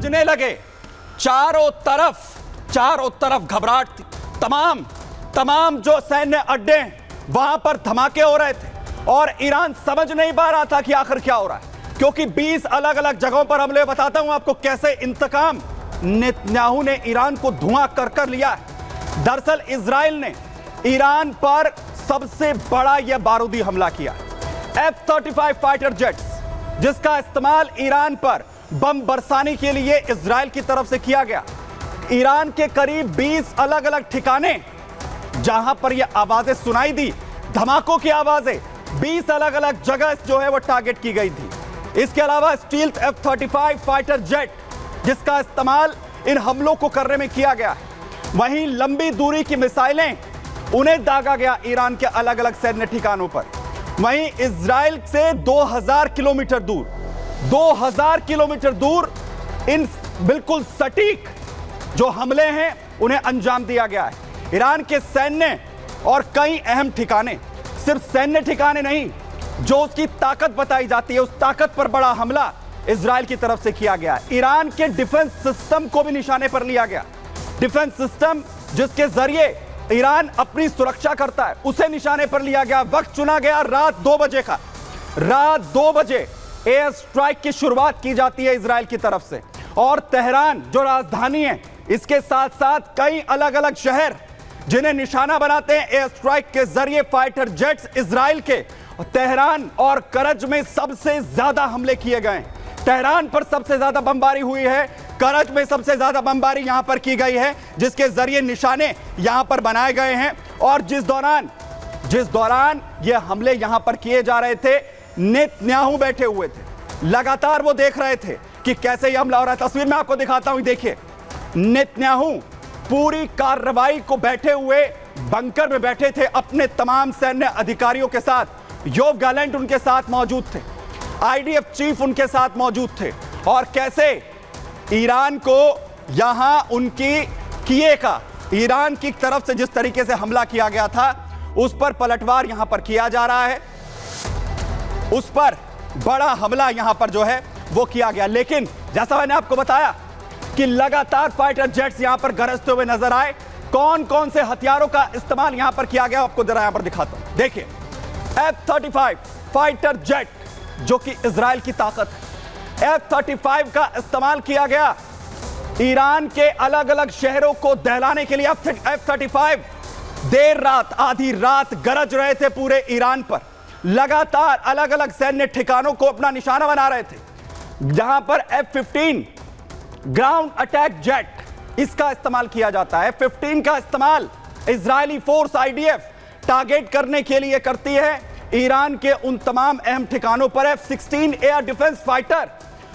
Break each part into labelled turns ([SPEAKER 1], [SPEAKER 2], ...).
[SPEAKER 1] बजने लगे। चारों तरफ घबराहट थी। तमाम जो सैन्य अड्डे वहां पर धमाके हो रहे थे और ईरान समझ नहीं पा रहा था कि आखिर क्या हो रहा है, क्योंकि 20 अलग अलग जगहों पर हमले। बताता हूं आपको कैसे इंतकाम नेतन्याहू ने ईरान को धुआं कर लिया है। दरअसल इजराइल ने ईरान पर सबसे बड़ा यह बारूदी हमला किया। F-35 फाइटर जेट्स, जिसका इस्तेमाल ईरान पर बम बरसाने के लिए इजराइल की तरफ से किया गया। ईरान के करीब 20 अलग अलग ठिकाने जहां पर यह आवाजें सुनाई दी, धमाकों की आवाजें, 20 अलग अलग जगह जो है वो टारगेट की गई थी। इसके अलावा स्टील्थ F-35 फाइटर जेट, जिसका इस्तेमाल इन हमलों को करने में किया गया है। वहीं लंबी दूरी की मिसाइलें, उन्हें दागा गया ईरान के अलग अलग सैन्य ठिकानों पर। वहीं इजराइल से 2000 किलोमीटर दूर इन बिल्कुल सटीक जो हमले हैं उन्हें अंजाम दिया गया है। ईरान के सैन्य और कई अहम ठिकाने, सिर्फ सैन्य ठिकाने नहीं, जो उसकी ताकत बताई जाती है, उस ताकत पर बड़ा हमला इजराइल की तरफ से किया गया। ईरान के डिफेंस सिस्टम को भी निशाने पर लिया गया। डिफेंस सिस्टम जिसके जरिए ईरान अपनी सुरक्षा करता है, उसे निशाने पर लिया गया। वक्त चुना गया रात 2 बजे का। रात 2 बजे एयर स्ट्राइक की शुरुआत की जाती है इजराइल की तरफ से, और तेहरान जो राजधानी है, इसके साथ साथ कई अलग अलग शहर जिन्हें निशाना बनाते हैं एयर स्ट्राइक के जरिए फाइटर जेट्स इजराइल के। तेहरान और करज में सबसे ज्यादा हमले किए गए। तेहरान पर सबसे ज्यादा बमबारी हुई है, करज में सबसे ज्यादा बमबारी यहां पर की गई है, जिसके जरिए निशाने यहां पर बनाए गए हैं। और जिस दौरान ये हमले यहां पर किए जा रहे थे, नेतन्याहू बैठे हुए थे। लगातार वो देख रहे थे कि कैसे ये हमला हो रहा है। तस्वीर में आपको दिखाता हूं, देखिए नेतन्याहू पूरी कार्रवाई को बैठे हुए बंकर में बैठे थे अपने तमाम सैन्य अधिकारियों के साथ। योव गैलेंट उनके साथ मौजूद थे, आईडीएफ चीफ उनके साथ मौजूद थे, और कैसे ईरान को यहां उनकी किए का, ईरान की तरफ से जिस तरीके से हमला किया गया था, उस पर पलटवार यहां पर किया जा रहा है। उस पर बड़ा हमला यहां पर जो है वो किया गया। लेकिन जैसा मैंने आपको बताया कि लगातार फाइटर जेट्स यहां पर गरजते हुए नजर आए। कौन कौन से हथियारों का इस्तेमाल यहां पर किया गया, आपको जरा यहां पर दिखाता हूं। देखिए F-35 फाइटर जेट, जो कि इजराइल की ताकत है, F-35 का इस्तेमाल किया गया ईरान के अलग अलग शहरों को दहलाने के लिए। F-35 देर रात, आधी रात गरज रहे थे पूरे ईरान पर। लगातार अलग अलग सैन्य ठिकानों को अपना निशाना बना रहे थे। जहां पर F-15 ग्राउंड अटैक जेट, इसका इस्तेमाल किया जाता है। F-15 का इस्तेमाल इजरायली फोर्स आईडीएफ टारगेट करने के लिए करती है ईरान के उन तमाम अहम ठिकानों पर। F-16 एयर डिफेंस फाइटर,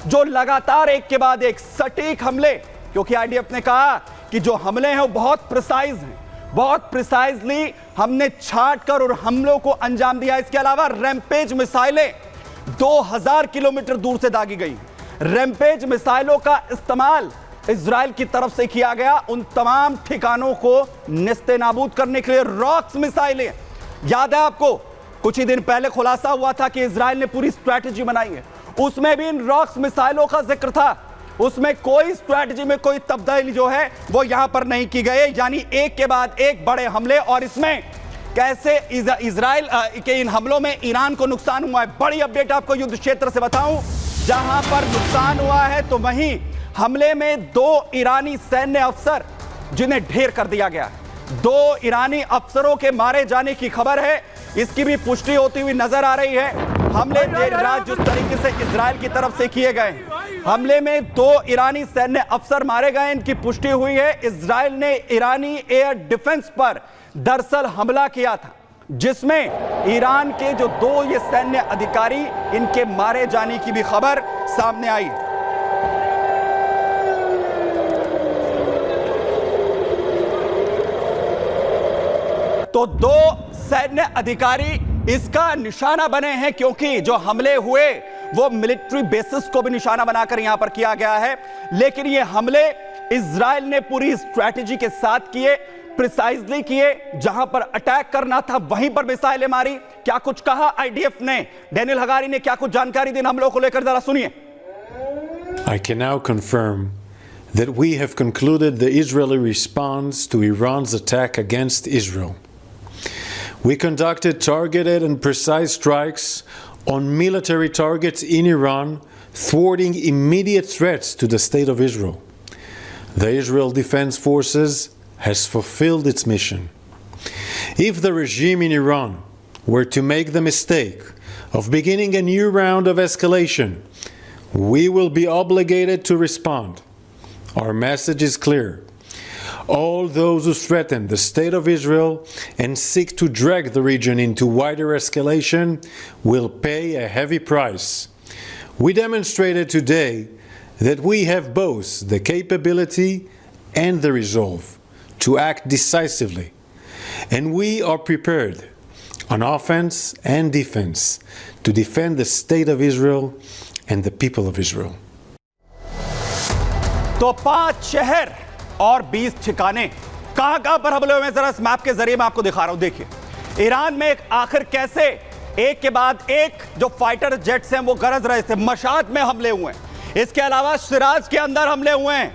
[SPEAKER 1] जो लगातार एक के बाद एक सटीक हमले, क्योंकि आईडीएफ ने कहा कि जो हमले हैं वो बहुत प्रिसाइज हैं, बहुत प्रिसाइजली हमने छांट कर और हमलों को अंजाम दिया। इसके अलावा रैम्पेज मिसाइलें 2000 किलोमीटर दूर से दागी गई। रैम्पेज मिसाइलों का इस्तेमाल इजराइल की तरफ से किया गया उन तमाम ठिकानों को नेस्तनाबूद करने के लिए। रॉक्स मिसाइलें, याद है आपको, कुछ ही दिन पहले खुलासा हुआ था कि इजराइल ने पूरी स्ट्रैटेजी बनाई है, उसमें भी इन रॉक्स मिसाइलों का जिक्र था। उसमें कोई स्ट्रैटेजी में कोई तब्दीली जो है वो यहां पर नहीं की गई, यानी एक के बाद एक बड़े हमले। और इसमें कैसे इजराइल के इन हमलों में ईरान को नुकसान हुआ है। बड़ी अपडेट आपको युद्ध क्षेत्र से बताऊं, जहां पर नुकसान हुआ है तो वहीं हमले में 2 ईरानी सैन्य अफसर जिन्हें ढेर कर दिया गया। 2 ईरानी अफसरों के मारे जाने की खबर है, इसकी भी पुष्टि होती हुई नजर आ रही है। हमले देर रात जिस तरीके से इजराइल की तरफ से किए गए, हमले में 2 ईरानी सैन्य अफसर मारे गए, इनकी पुष्टि हुई है। इजराइल ने ईरानी एयर डिफेंस पर दरअसल हमला किया था, जिसमें ईरान के जो 2 ये सैन्य अधिकारी, इनके मारे जाने की भी खबर सामने आई। तो 2 सैन्य अधिकारी इसका निशाना बने हैं, क्योंकि जो हमले हुए वो मिलिट्री बेसिस को भी निशाना बनाकर यहां पर किया गया है। लेकिन ये हमले इजराइल ने पूरी स्ट्रैटेजी के साथ किए, प्रिसाइजली किए। जहां पर अटैक करना था वहीं पर मिसाइलें मारी। क्या कुछ कहा आईडीएफ ने, डेनियल हगारी ने क्या कुछ जानकारी दी हमलों को लेकर, जरा सुनिए।
[SPEAKER 2] I can now confirm that we have concluded the Israeli response to Iran's attack against Israel. We conducted targeted and precise strikes on military targets in Iran, thwarting immediate threats to the State of Israel. The Israel Defense Forces has fulfilled its mission. If the regime in Iran were to make the mistake of beginning a new round of escalation, we will be obligated to respond. Our message is clear. All those who threaten the State of Israel and seek to drag the region into wider escalation will pay a heavy price. We demonstrated today that we have both the capability and the resolve to act decisively, and we are prepared on offense and defense to defend the State of Israel and the people of Israel.
[SPEAKER 1] तो 5 शहर और 20 ठिकाने कहां पर हमले हुए हैं, जरा इस मैप के जरिए मैं आपको दिखा रहा हूं। देखिए ईरान में आखिर कैसे एक के बाद एक जो फाइटर जेट्स हैं वो गरज रहे थे। मशाद में हमले हुए हैं, इसके अलावा शिराज के अंदर हमले हुए हैं,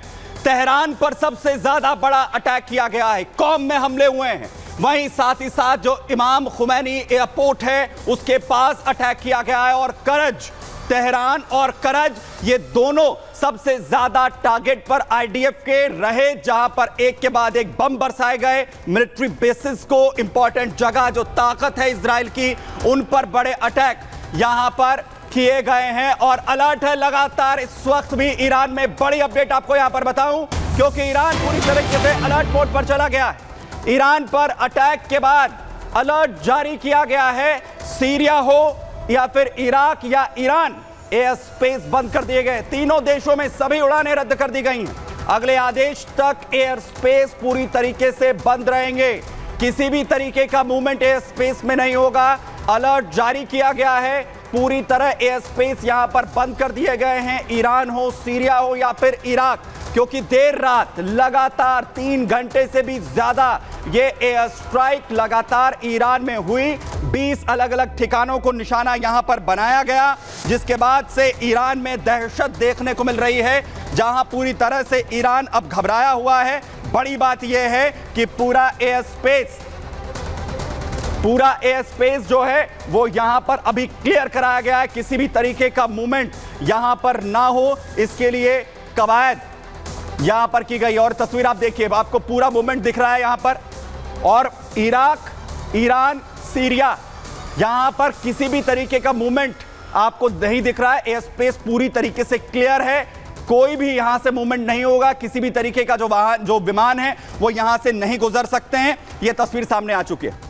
[SPEAKER 1] तेहरान पर सबसे ज्यादा बड़ा अटैक किया गया है, कौम में हमले हुए हैं, वहीं साथ ही साथ जो इमाम खुमैनी एयरपोर्ट है उसके पास अटैक किया गया है, और करज, तेहरान और करज ये दोनों सबसे ज्यादा टारगेट पर आईडीएफ के रहे, जहां पर एक के बाद एक बम बरसाए गए। मिलिट्री बेसिस को, इंपॉर्टेंट जगह जो ताकत है इजराइल की, उन पर बड़े अटैक यहां पर किए गए हैं और अलर्ट है लगातार। इस वक्त भी ईरान में बड़ी अपडेट आपको यहां पर बताऊं, क्योंकि ईरान पूरी तरीके से अलर्ट मोड पर चला गया है। ईरान पर अटैक के बाद अलर्ट जारी किया गया है। सीरिया हो या फिर इराक या ईरान, एयर स्पेस बंद कर दिए गए। तीनों देशों में सभी उड़ानें रद्द कर दी गई हैं। अगले आदेश तक एयर स्पेस पूरी तरीके से बंद रहेंगे, किसी भी तरीके का मूवमेंट एयर स्पेस में नहीं होगा। अलर्ट जारी किया गया है, पूरी तरह एयर स्पेस यहां पर बंद कर दिए गए हैं। ईरान हो, सीरिया हो या फिर इराक, क्योंकि देर रात लगातार 3 घंटे से भी ज्यादा ये एयर स्ट्राइक लगातार ईरान में हुई। 20 अलग अलग ठिकानों को निशाना यहां पर बनाया गया, जिसके बाद से ईरान में दहशत देखने को मिल रही है, जहां पूरी तरह से ईरान अब घबराया हुआ है। बड़ी बात यह है कि पूरा एयर स्पेस जो है वो यहां पर अभी क्लियर कराया गया है, किसी भी तरीके का मूवमेंट यहां पर ना हो, इसके लिए कवायद यहां पर की गई। और तस्वीर आप देखिए, आपको पूरा मूवमेंट दिख रहा है यहां पर। और इराक, ईरान, सीरिया, यहां पर किसी भी तरीके का मूवमेंट आपको नहीं दिख रहा है। एयर स्पेस पूरी तरीके से क्लियर है, कोई भी यहां से मूवमेंट नहीं होगा, किसी भी तरीके का जो विमान है वो यहां से नहीं गुजर सकते हैं। यह तस्वीर सामने आ चुकी है।